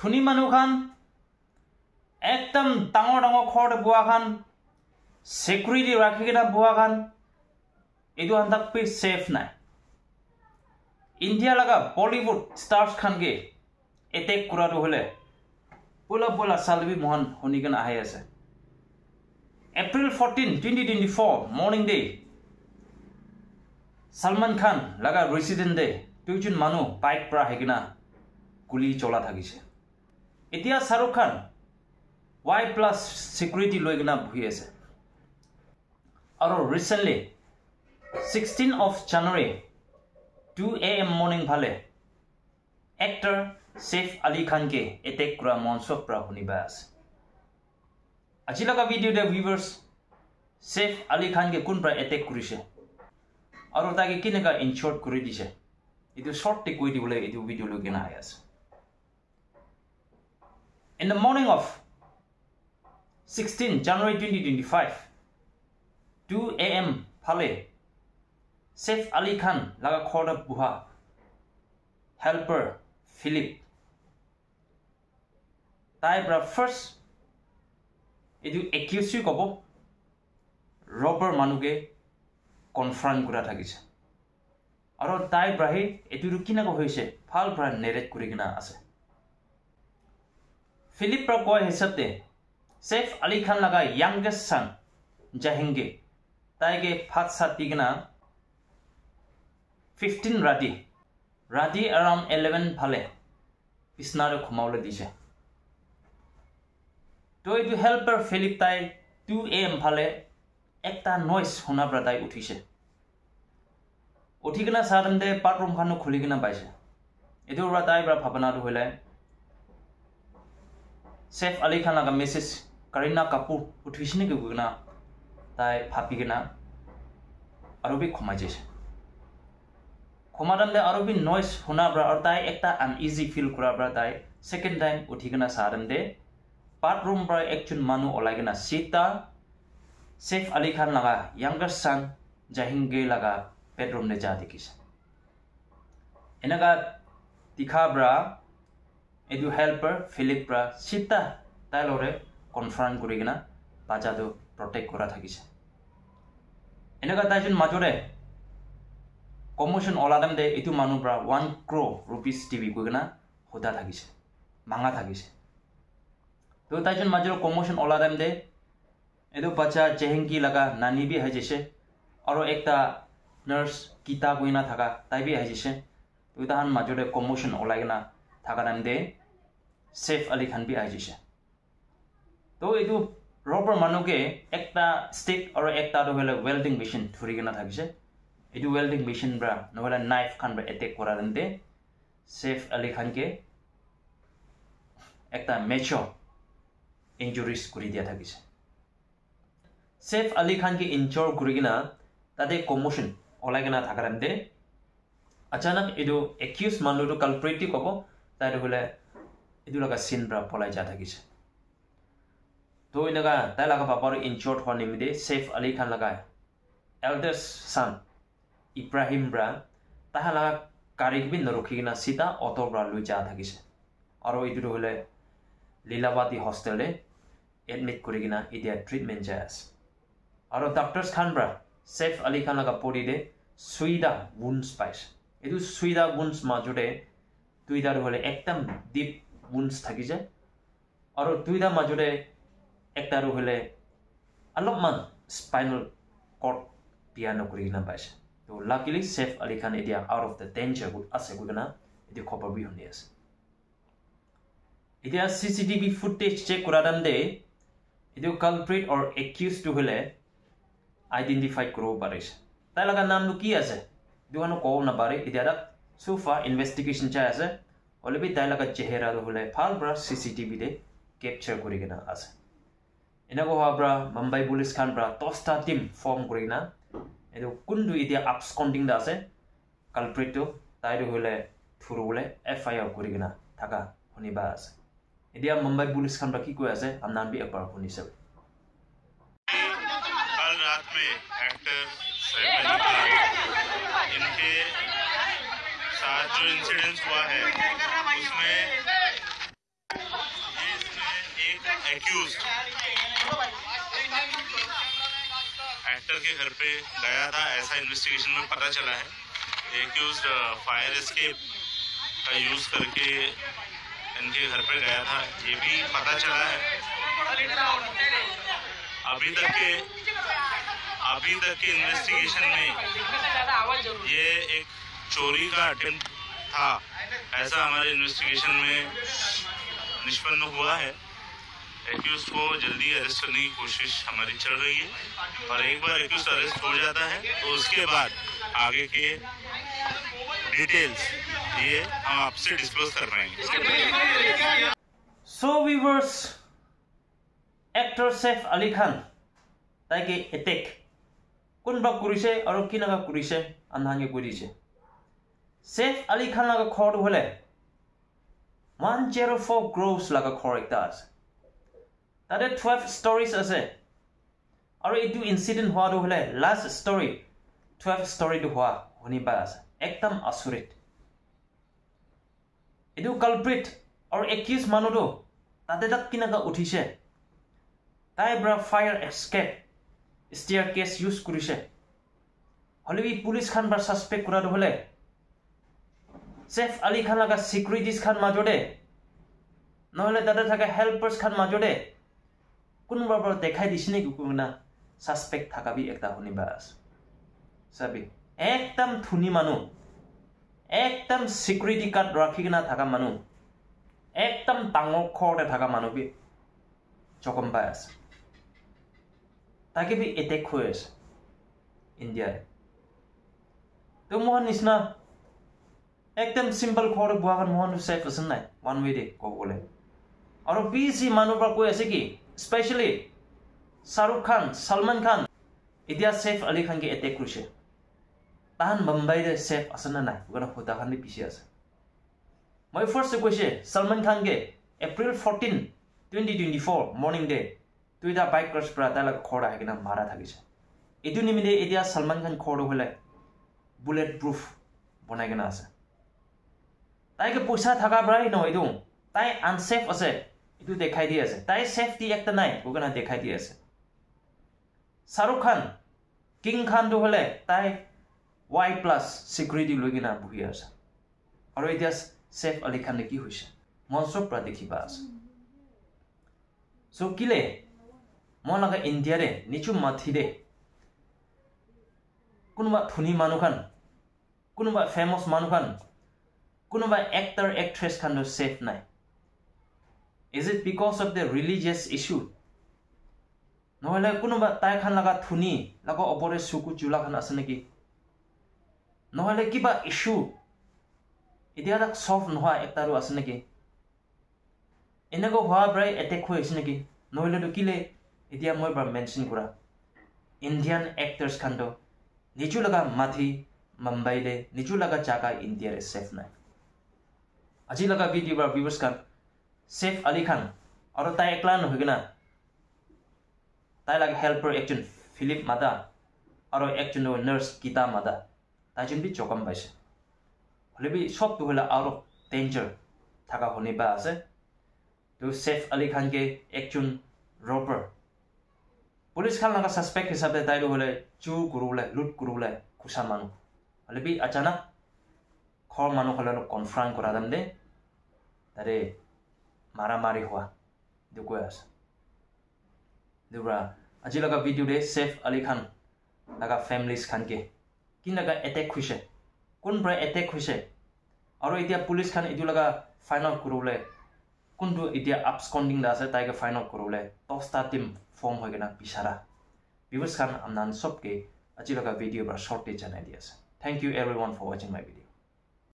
ধনী মানুহ খান একদম ডাঙৰ ডাঙৰ ঘৰত বুৱা খান সিকিউৰিটি ৰাখি কিনা বুৱা খান এইটো আনতাক পে সেফ নাই ইন্ডিয়া লগা বলিউড স্টাৰ্স খানকে এটেক কৰাটো হলে পোলা সালবি মোহন শুনিকেন আহি আছে April 14, 2024 morning day Salman Khan laga resident day দুইজন মানুহ বাইক পৰা হেগিনা গুলি চলা থাকিছে এতিয়া শাহৰুখ খান Y+ সিকিউৰিটি লৈ গনা বহি আছে আৰু recently 16 of January 2 AM morning ভালে actor Saif Ali Khan ke attack কৰা মঞ্চক পৰা শুনিবা আছে আজি লগা ভিডিওতে viewers Saif Ali Khan ke কোন পৰা attack কৰিছে আৰু তাকে কিনেকা ইনশৰ্ট কৰি দিছে এটো শর্ট তে কৈ দিবলে এটো ভিডিও লৈ গনা আছে In the morning of 16 January 2025 2 AM phale Saif Ali Khan laga khorda buha helper Philip Taibra first edu accuse kobo robber manuke confront kura thakise aro Taibra he etu kina ko hoise phal pra narrate kuri kina ase Philip pra koi hisabte Saif Ali Khan laga youngest son Jahenge taige phat sati kina 15 Rati around 11 phale bisnaro khumaule dise to etu helper Philip tai 2 AM phale ekta noise hona bratai uthise uthikena sarande bathroom khano khulikena paise etu ratai bra bhabana tu hoile Saif Ali Khan laga message Kareena Kapoor uthisne ke guna tai phapigena arobi khomai jese Khomadam de arobi noise hona bra or tai ekta uneasy feel kura bra tai second time uthikena saram de bathroom bra ekchun manu olagena sita Saif Ali Khan laga younger son Jahinge laga bedroom ne ja dikise enaga dikha bra edu helper Philip bra sita tailore confront kurigena baja do protect kora thakise enaga taijun majore commotion oladam de etu manu bra 1 crore rupees TV kugena hoda thagise manga thagise to taijun major commotion oladam de edu bacha Jahingi laga nani bi hajise aro ekta nurse kita goina thaga tai bi hajise to tahan majore commotion olagena thagaram de Saif Ali Khan bi hajise to edu robber manuke ekta stick aro ekta do hole welding machine thurigena thagise edu welding machine bra nohole knife khan bra attack korarante Saif Ali Khan ke ekta major injuries kuri dia thakise Saif Ali Khan ke injure kurigina tade commotion olagena thakarante achanak edu accused manu to culprit kobo tade hole edu laga scene bra polai ja thakise to inaga tai laga papar injured hone nimide Saif Ali Khan laga eldest son Ibrahim bra tahala karigbi narokhina sita auto bra lui ja thakise aro edu hole Lilawati hostel e admit kurigina idia treatment jas aro doctors khan bra Saif Ali Khan laga body de suida wounds pais edu suida wounds ma jode tuida hole ekdam deep wounds thakise aro tuida ma jode ekta hole alopman spinal cord piano kurigina pais So luckily Saif Ali Khan idia out of the danger good ase guna idi khobor bi honi ase idia CCTV footage check kuradam de idio culprit or accused to hole identify koro parise tai laga nam nu ki ase duano ko na pare idia da so far investigation cha ase olebi tai laga chehra ro hole phal bra CCTV de capture kurigena ase enago habra Mumbai police khan bra tosta team form kurigena edo kundu idia absconding da ase culprit to tai ro hole thurule FIR kurigena thaka honiba ase idia Mumbai police khan bra ki koi ase amnan bi ekbar honi sab कल रात में actor Saif Ali Khan इनके साथ जो incident हुआ है उसमें accused actor के घर पे गया था, ऐसा इन्वेस्टिगेशन में पता चला है। एक्यूज फायर एस्केप का यूज करके इनके घर पे गया था, ये भी पता चला है। अभी तक के इन्वेस्टिगेशन में ये एक चोरी का अटेम्प्ट था, ऐसा हमारे इन्वेस्टिगेशन में निष्पन्न हुआ है। एक्यूज को जल्दी अरेस्ट करने की कोशिश हमारी चल रही है, और एक बार एक्यूज अरेस्ट हो जाता है तो उसके बाद आगे के डिटेल्स ये हम आपसे डिस्क्लोज कर पाएंगे। So viewers, actor Saif Ali Khan ताकि attack कुन बाग कुरिसे और किन का कुरिसे अन्हांगे कुरिसे Saif Ali Khan लगा खौर होले 104 gross लगा खौर एक दास तारे 12 stories असे और इतु incident हुआ तो होले last story 12 story तो हुआ होनी बास एकदम असुरित इतु culprit और accused मानो तो ताते तक किन का उठिसे ताई ब्रा fire escape staircase use कुरिसे होले भी पुलिस खान बार suspect कुरा तो होले Saif Ali Khan laga securities khan majode নহলে তাতে থাকে helpers khan majode কোনবা বৰ দেখাই দিছনে কুকুনা সাসপেক্ট থাকাবি একটা হনিবা আছে সাবি একদম ধুনি মানু একদম সিকিউরিটি কার্ড রাখিনা থাকা মানু একদম ডাঙৰ খৰতে থাকা মানু বি চকম পাই আছে তাকে বি এটেক হৈ আছে ইন্ডিয়াৰ তো মোহন নিছনা एकदम सिंपल खोर बुआगन मोहन सेफ असन नाय वन वे दे को बोले और बीसी मानुबर को ऐसे की स्पेशली शाहरुख खान सलमान खान इतिया सैफ अली खान के अटैक करिसे तान मुंबई दे सेफ असन नाय गना होता खान दे पीछे আছে মই फर्स्ट कोसे सलमान खान के अप्रैल 14 2024 मॉर्निंग डे तुइदा बाइकर्स प्रा ताला खोरा है ना मारा थागिसे इतु निमिदे इतिया सलमान खान खोर होले बुलेट प्रूफ बनाय गना আছে ताई के पैसा थाका ब्राई নহয় দু ताई अनसेफ আছে इतु देखाई দি আছে ताई सेफ्टी একটা নাই ওগনা দেখাই দি আছে শাহरुख खान किंग खान তো হলে ताई Y+ সিকিউরিটি লগিনা বহি আছে আৰু এতিয়া सेफ अली खान কি হৈছে মনসব প্ৰা দেখিবা আছে সো কিলে মন লাগা ইন্ডিয়া রে নিচু মাথি দে কোনবা ধুনি মানুহ খান কোনবা ফেমাস মানুহ খান কোনবা actor actress খান safe নাই is it because of the religious issue নহলে কোনবা তাই খান লাগা থুনি লাগা অপৰে সুকু চুলা খান আছে নেকি নহলে কিবা ইস্যু এতিয়া তাক সলভ নহয় একটাৰো আছে নেকি এনেকৈ হোৱা ব্ৰাই এটেক হৈ আছে নেকি নহলে তো কিলে এতিয়া মই বাৰ মেনশন কৰা ইন্ডিয়ান এক্টৰ্ছ খান তো নিচু লগা মাথি মুম্বাই দে নিচু লগা জাগা ইন্ডিয়াৰ সেফ নাই আজি লগা ভিডিও বাৰ ভিউয়াर्स খান सेफ अली खान और ताई एकला নহগিনা ताई लागे हेल्पर एकजन फिलिप मादा और एकजन नर्स गीता मादा ताइजन बि चकम पाइसे हले बि सब तो होला आउट ऑफ डेंजर थाका होनिबा আছে तो सेफ अली खान के एकजन रॉबर पुलिस खान लगा सस्पेक्ट हिसाब से ताई होले चू गुरुले लूट गुरुले खुसा मानु हले बि अचानक खर मानु हले कन्फ्रंट करा दम दे तारे मारामारी हुआ दुको আছে दुबरा আজি लगा वीडियो दे सेफ अली खान लगा फैमिलीज खान के किन लगा अटैक हुइसे कोन ब्रा अटैक हुइसे और इतिया पुलिस खान इदु लगा फाइनल करले कोनदु इतिया अपस्कॉन्डिंग दा আছে ताइगे फाइनल करले टस्टा टीम फॉर्म होगेना बिसारा व्यूअर्स खान আমনান सबके আজি लगा वीडियो पर शॉर्ट जानाय दियासे thank you everyone for watching my video